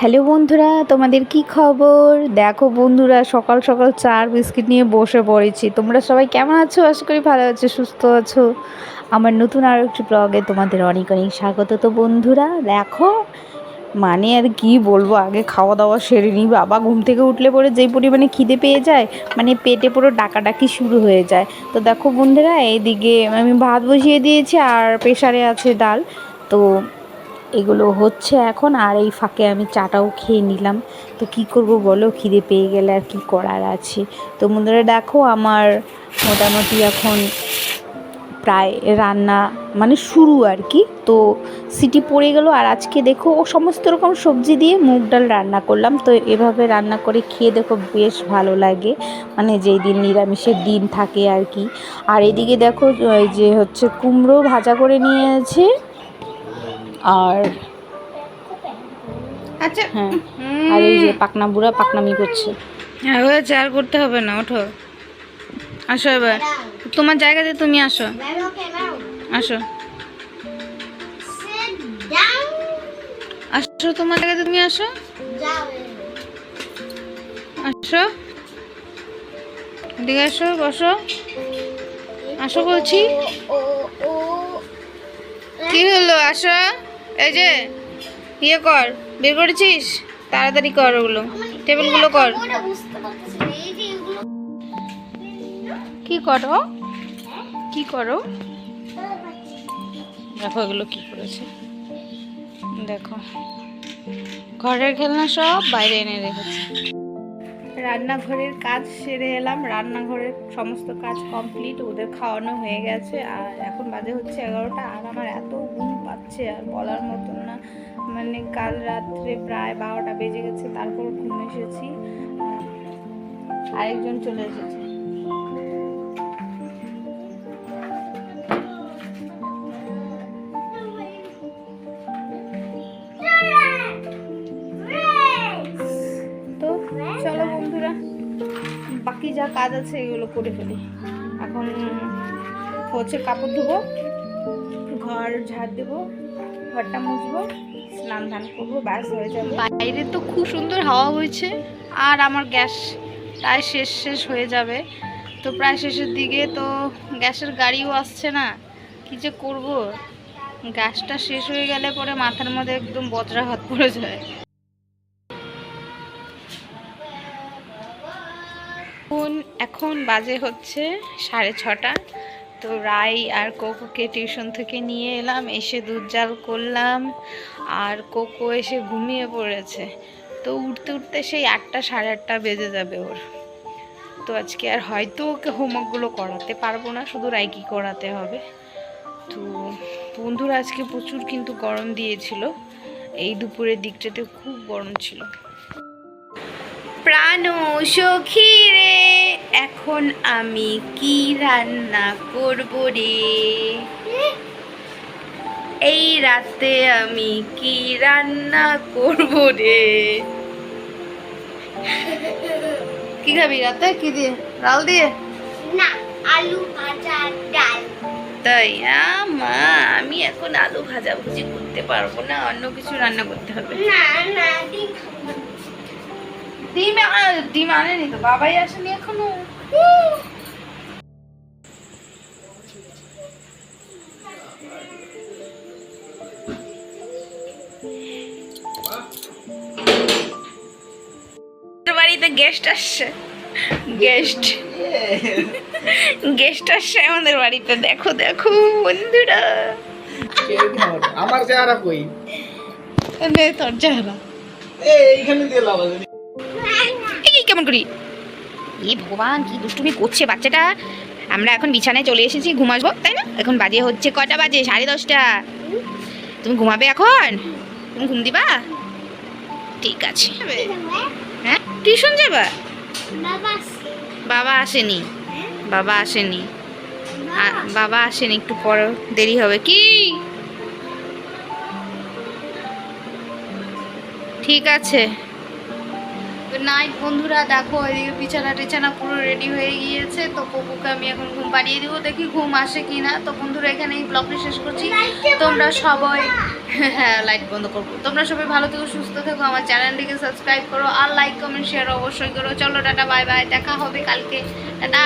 Hello বন্ধুরা, তোমাদের কি খবর? দেখো বন্ধুরা, সকাল সকাল চা আর বিস্কিট নিয়ে বসে পড়েছি। তোমরা সবাই কেমন আছো? আশা করি ভালো আছো, সুস্থ আছো। আমার নতুন আরও একটি ব্লগে তোমাদের অনেক অনেক স্বাগত। তো বন্ধুরা দেখো, মানে আর কি বলবো, আগে খাওয়া দাওয়া সেরে নিই। বাবা ঘুম থেকে উঠলে পরে যেই পরিমাণে খিদে পেয়ে যায়, মানে পেটে পুরো ডাকাডাকি শুরু হয়ে যায়। তো দেখো বন্ধুরা, এইদিকে আমি ভাত বসিয়ে দিয়েছি আর প্রেসারে আছে ডাল। তো এগুলো হচ্ছে এখন, আর এই ফাঁকে আমি চাটাও খেয়ে নিলাম। তো কি করব বলো, খিদে পেয়ে গেলে আর কি করার আছে। তো বন্ধুরা দেখো, আমার মোটামুটি এখন প্রায় রান্না মানে শুরু আর কি। তো সিটি পড়ে গেল, আর আজকে দেখো ও সমস্ত রকম সবজি দিয়ে মুগ ডাল রান্না করলাম। তো এভাবে রান্না করে খেয়ে দেখো বেশ ভালো লাগে, মানে যেই দিন নিরামিষের দিন থাকে আর কি। আর এদিকে দেখো এই যে হচ্ছে কুমড়ো ভাজা করে নিয়েছে। আর আচ্ছা হ্যাঁ, আর এই যে পাকনা বুড়া পাকনামি করছে। হ্যাঁ, হয়েছে, আর করতে হবে না, ওঠো, আসো এবার তোমার জায়গাতে তুমি আসো, আসো আসো তোমার জায়গাতে তুমি আসো, আসো এদিকে আসো, বসো, আসো বলছি। কি হলো, আসো। এই যে ইয়ে কর, বের করেছিস, তাড়াতাড়ি কর, ওগুলো টেবিলগুলো কর। কি করো, কি করো, দেখো এগুলো কি করেছে, দেখো ঘরের খেলনা সব বাইরে এনে রেখেছে। রান্নাঘরের কাজ সেরে এলাম, রান্নাঘরের সমস্ত কাজ কমপ্লিট, ওদের খাওয়ানো হয়ে গেছে। আর এখন বাজে হচ্ছে 11টা, আর আমার এত ঘুম পাচ্ছে আর বলার মতন না। মানে কাল রাত্রে প্রায় 12টা বেজে গেছে, তারপর ঘুম এসেছি। আরেকজন চলে এসেছে। তো চলো বন্ধুরা, বাকি যা কাজ আছে এগুলো করে ফেলি। এখন হচ্ছে কাপড় ধুবো, ঘর ঝাড় দেবো, ঘরটা মুছবো, স্নান ধান করবো, ব্যাস হয়ে যাবে। বাইরে তো খুব সুন্দর হাওয়া বইছে, আর আমার গ্যাস প্রায় শেষ হয়ে যাবে। তো প্রায় শেষের দিকে, তো গ্যাসের গাড়িও আসছে না, কি যে করব। গ্যাসটা শেষ হয়ে গেলে পরে মাথার মধ্যে একদম বজ্রাঘাত পড়ে যায়। এখন বাজে হচ্ছে 6:30। তো রাই আর কোকোকে টিউশন থেকে নিয়ে এলাম, এসে দুধ জাল করলাম, আর কোকো এসে ঘুমিয়ে পড়েছে। তো উঠতে উঠতে সেই 8টা, 8:30 বেজে যাবে ওর। তো আজকে আর হয়তো ওকে হোমওয়ার্কগুলো করাতে পারবো না, শুধু রাইকি করাতে হবে। তো বন্ধুরা আজকে প্রচুর কিন্তু গরম দিয়েছিল, এই দুপুরের দিকটাতে খুব গরম ছিল। প্রাণ সখী রে, এখন আমি কি রান্না করব রে, এই রাতে আমি কি রান্না করব রে। কি খাবি রাতে, কি দিয়ে, ডাল দিয়ে? না, আলু ভাজা ডাল। তাই মা, আমি এখন আলু ভাজা ভুজি করতে পারবো না, অন্য কিছু রান্না করতে হবে। না না, ডিম খাবো। ডিম আনেনি তো, বাবাই আসেনি এখনো। বাড়িতে গেস্ট আসছে, গেস্ট আসছে আমাদের বাড়িতে। দেখো দেখো বন্ধুরা, আমার চেহারা কই, নে তোর চেহারা এইখানে দিয়ে লাভ আছে। এই কেমন করি, এ ভগবান কি দুষ্টুমি করছে বাচ্চাটা। আমরা এখন বিছানায় চলে এসেছি, ঘুমাসবো তাই না? এখন বাজে হচ্ছে কটা বাজে, 10:30। তুমি ঘুমাবে এখন, তুমি ঘুম দিবা? ঠিক আছে, হ্যাঁ টিউশন যাবা? বাবা আসেনি, বাবা আসেনি, বাবা আসেনি, একটু পরে দেরি হবে। কি ঠিক আছে, গুড নাইট বন্ধুরা। দেখো এদিকে বিছানা টিছানা পুরো রেডি হয়ে গিয়েছে, তো পপুকে আমি এখন ঘুম পাড়িয়ে দিব, দেখি ঘুম আসে কি না। তো বন্ধুরা এখানে এই ব্লগটা শেষ করছি। তোমরা সবাই হ্যাঁ লাইট বন্ধ করবো। তোমরা সবাই ভালো থেকো, সুস্থ থেকো, আমার চ্যানেলটিকে সাবস্ক্রাইব করো আর লাইক কমেন্ট শেয়ার অবশ্যই করো। চলো টাটা বাই বাই, দেখা হবে কালকে, টাটা।